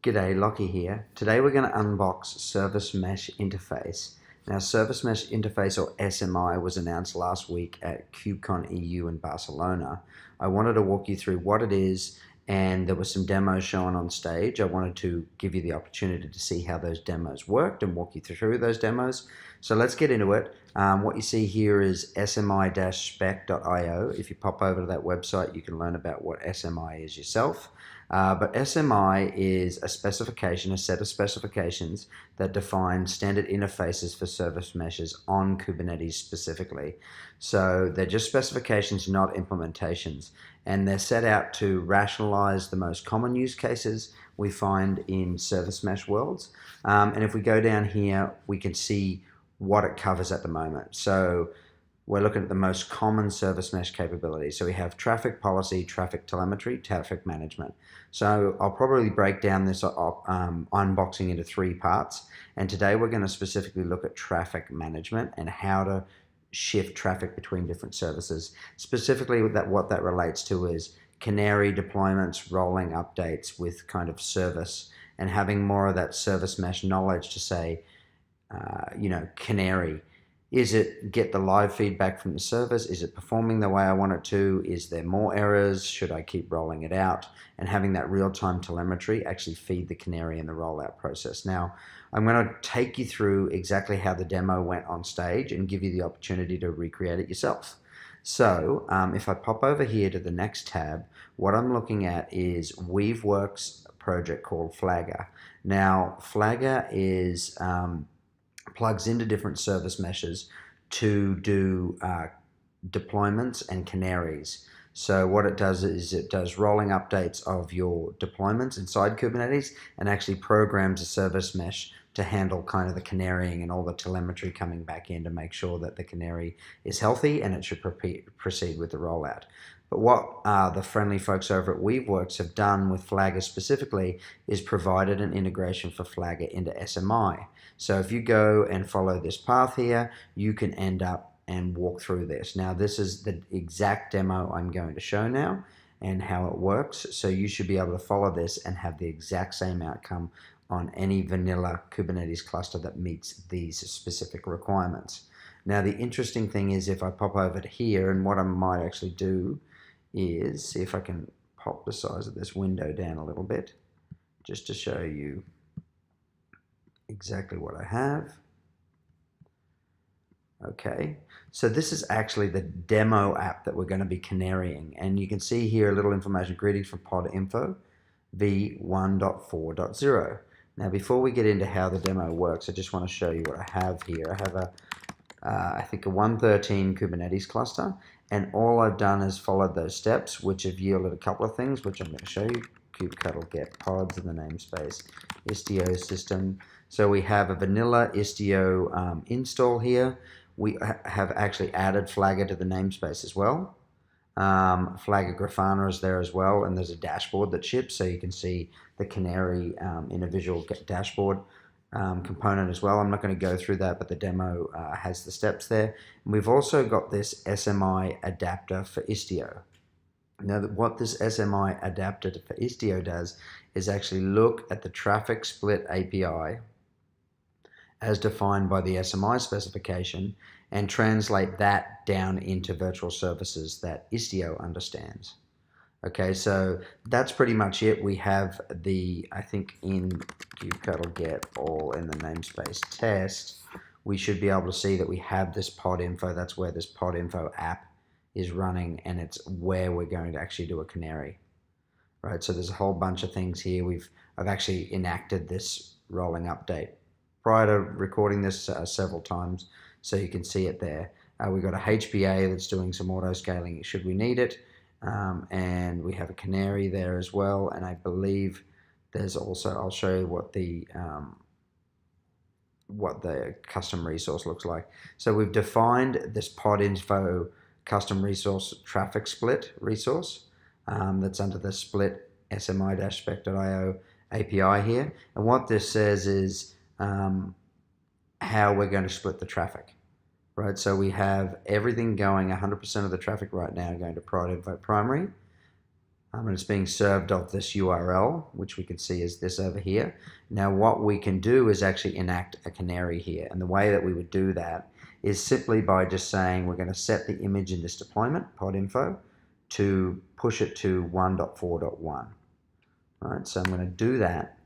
G'day, Lockie here. Today we're going to unbox Service Mesh Interface. Now, Service Mesh Interface, or SMI, was announced last week at KubeCon EU in Barcelona. I wanted to walk you through what it is, and there were some demos shown on stage. I wanted to give you the opportunity to see how those demos worked and walk you through those demos. So let's get into it. What you see here is smi-spec.io. If you pop over to that website, you can learn about what SMI is yourself. But SMI is a specification, a set of specifications that define standard interfaces for service meshes on Kubernetes specifically. So they're just specifications, not implementations. And they're set out to rationalize the most common use cases we find in service mesh worlds. And if we go down here, we can see what it covers at the moment. So we're looking at the most common service mesh capabilities. So we have traffic policy, traffic telemetry, traffic management. So I'll probably break down this unboxing into 3 parts. And today we're going to specifically look at traffic management and how to shift traffic between different services. Specifically, what that relates to is Canary deployments, rolling updates with kind of service, and having more of that service mesh knowledge to say, Canary. Is it get the live feedback from the service? Is it performing the way I want it to? Is there more errors? Should I keep rolling it out? And having that real-time telemetry actually feed the Canary in the rollout process. Now, I'm going to take you through exactly how the demo went on stage and give you the opportunity to recreate it yourself. So if I pop over here to the next tab, what I'm looking at is Weaveworks project called Flagger. Now, Flagger is plugs into different service meshes to do deployments and canaries. So what it does is it does rolling updates of your deployments inside Kubernetes and actually programs a service mesh to handle kind of the canarying and all the telemetry coming back in to make sure that the canary is healthy and it should proceed with the rollout. But what the friendly folks over at Weaveworks have done with Flagger specifically is provided an integration for Flagger into SMI. So if you go and follow this path here, you can end up and walk through this. Now, this is the exact demo I'm going to show now and how it works. So you should be able to follow this and have the exact same outcome on any vanilla Kubernetes cluster that meets these specific requirements. Now, the interesting thing is if I pop over to here, and what I might actually do is see if I can pop the size of this window down a little bit just to show you exactly what I have. Okay, so this is actually the demo app that we're going to be canarying, and you can see here a little information. Greetings from pod info v1.4.0. Now, before we get into how the demo works, I just want to show you what I have here. I have I think a 113 Kubernetes cluster, and all I've done is followed those steps, which have yielded a couple of things, which I'm going to show you. kubectl get pods in the namespace, Istio system. So we have a vanilla Istio install here. We have actually added Flagger to the namespace as well. Flagger Grafana is there as well, and there's a dashboard that ships, so you can see the Canary in a visual dashboard component as well. I'm not going to go through that, but the demo has the steps there. And we've also got this SMI adapter for Istio. Now, what this SMI adapter for Istio does is actually look at the traffic split API as defined by the SMI specification and translate that down into virtual services that Istio understands. Okay, so that's pretty much it. We have the, I think in kubectl get all in the namespace test, we should be able to see that we have this pod info. That's where this pod info app is running, and it's where we're going to actually do a canary. Right, so there's a whole bunch of things here. I've actually enacted this rolling update prior to recording this several times, so you can see it there. We've got a HBA that's doing some auto scaling should we need it, and we have a canary there as well. And I believe there's also, I'll show you what the custom resource looks like. So we've defined this pod info custom resource traffic split resource that's under the split smi-spec.io API here. And what this says is how we're going to split the traffic, right? So we have everything going, 100% of the traffic right now going to prod info primary, And it's being served off this URL, which we can see is this over here. Now what we can do is actually enact a canary here. And the way that we would do that is simply by just saying we're going to set the image in this deployment, pod info, to push it to 1.4.1. Right, so I'm going to do that.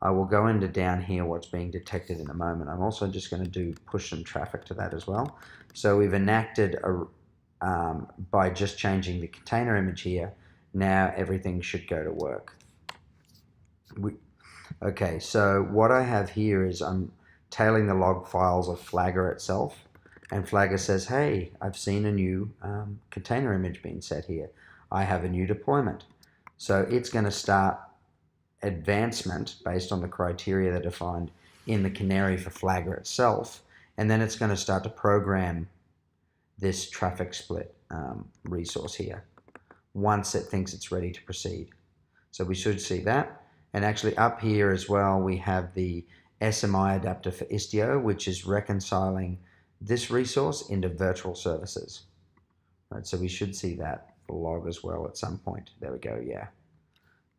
I will go into down here what's being detected in a moment. I'm also just going to do push some traffic to that as well. So we've enacted by just changing the container image here. Now everything should go to work. Okay, so what I have here is I'm tailing the log files of Flagger itself, and Flagger says, hey, I've seen a new container image being set here. I have a new deployment. So it's going to start advancement based on the criteria that are defined in the Canary for Flagger itself, and then it's going to start to program this traffic split resource here once it thinks it's ready to proceed. So we should see that. And actually up here as well, we have the SMI adapter for Istio, which is reconciling this resource into virtual services. Right, so we should see that log as well at some point. There we go, yeah.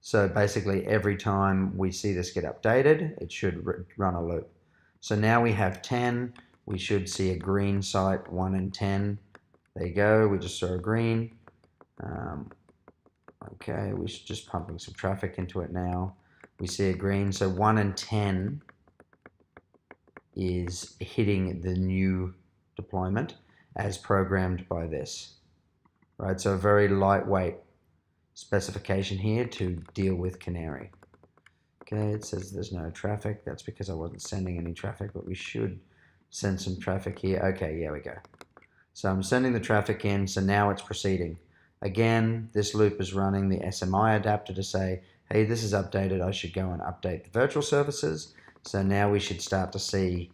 So basically every time we see this get updated, it should run a loop. So now we have 10, we should see a green site, 1 and 10. There you go, we just saw a green. Okay, we're just pumping some traffic into it now. We see a green, so 1 and 10 is hitting the new deployment as programmed by this. Right, so a very lightweight specification here to deal with Canary. Okay, it says there's no traffic. That's because I wasn't sending any traffic, but we should send some traffic here. Okay, here we go. So I'm sending the traffic in, so now it's proceeding. Again, this loop is running the SMI adapter to say, hey, this is updated, I should go and update the virtual services. So now we should start to see,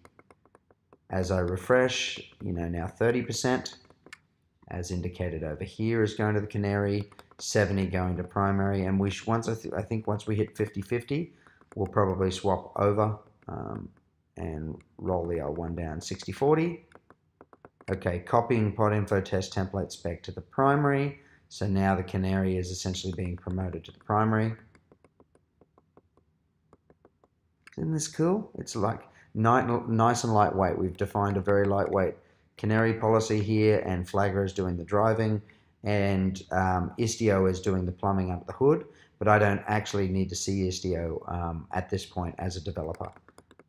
as I refresh, now 30%, as indicated over here, is going to the Canary, 70 going to primary, and I think once we hit 50-50, we'll probably swap over and roll the L1 down 60-40. Okay, copying pod info test template spec to the primary. So now the Canary is essentially being promoted to the primary. Isn't this cool? It's like nice and lightweight. We've defined a very lightweight Canary policy here, and Flagger is doing the driving, and Istio is doing the plumbing under the hood, but I don't actually need to see Istio at this point as a developer.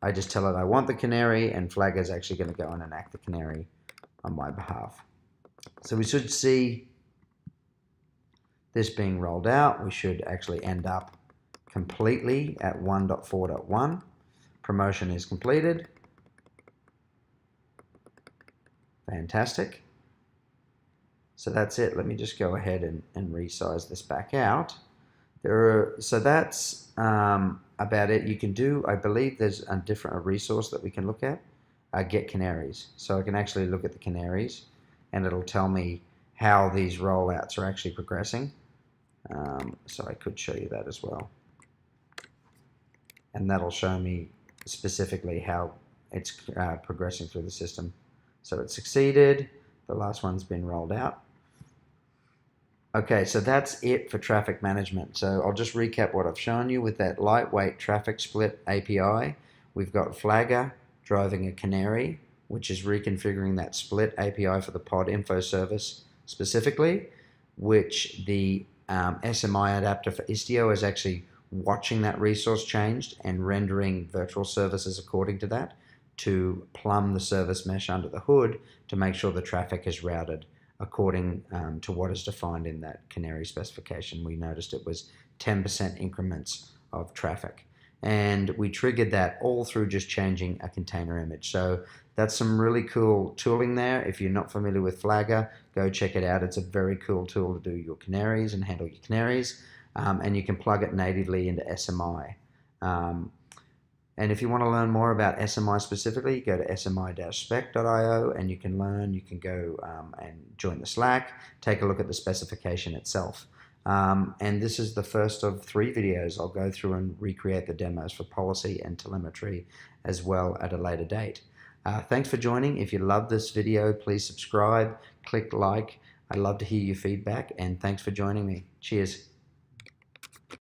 I just tell it I want the Canary, and Flagger is actually going to go and enact the Canary on my behalf. So we should see this being rolled out. We should actually end up completely at 1.4.1. Promotion is completed. Fantastic. So that's it. Let me just go ahead and resize this back out. So that's about it. You can do, I believe there's a resource that we can look at, get canaries. So I can actually look at the canaries, and it'll tell me how these rollouts are actually progressing. So I could show you that as well. And that'll show me specifically how it's progressing through the system. So it succeeded. The last one's been rolled out. Okay, so that's it for traffic management. So I'll just recap what I've shown you with that lightweight traffic split API. We've got Flagger driving a Canary, which is reconfiguring that split API for the pod info service specifically, which the SMI adapter for Istio is actually watching that resource changed and rendering virtual services according to that to plumb the service mesh under the hood to make sure the traffic is routed according to what is defined in that Canary specification. We noticed it was 10% increments of traffic. And we triggered that all through just changing a container image. So that's some really cool tooling there. If you're not familiar with Flagger, go check it out. It's a very cool tool to do your canaries and handle your canaries. And you can plug it natively into SMI. And if you want to learn more about SMI specifically, go to smi-spec.io and you can learn. You can go and join the Slack, take a look at the specification itself. And this is the first of 3 videos. I'll go through and recreate the demos for policy and telemetry as well at a later date. Thanks for joining. If you love this video, please subscribe, click like. I'd love to hear your feedback, and thanks for joining me. Cheers.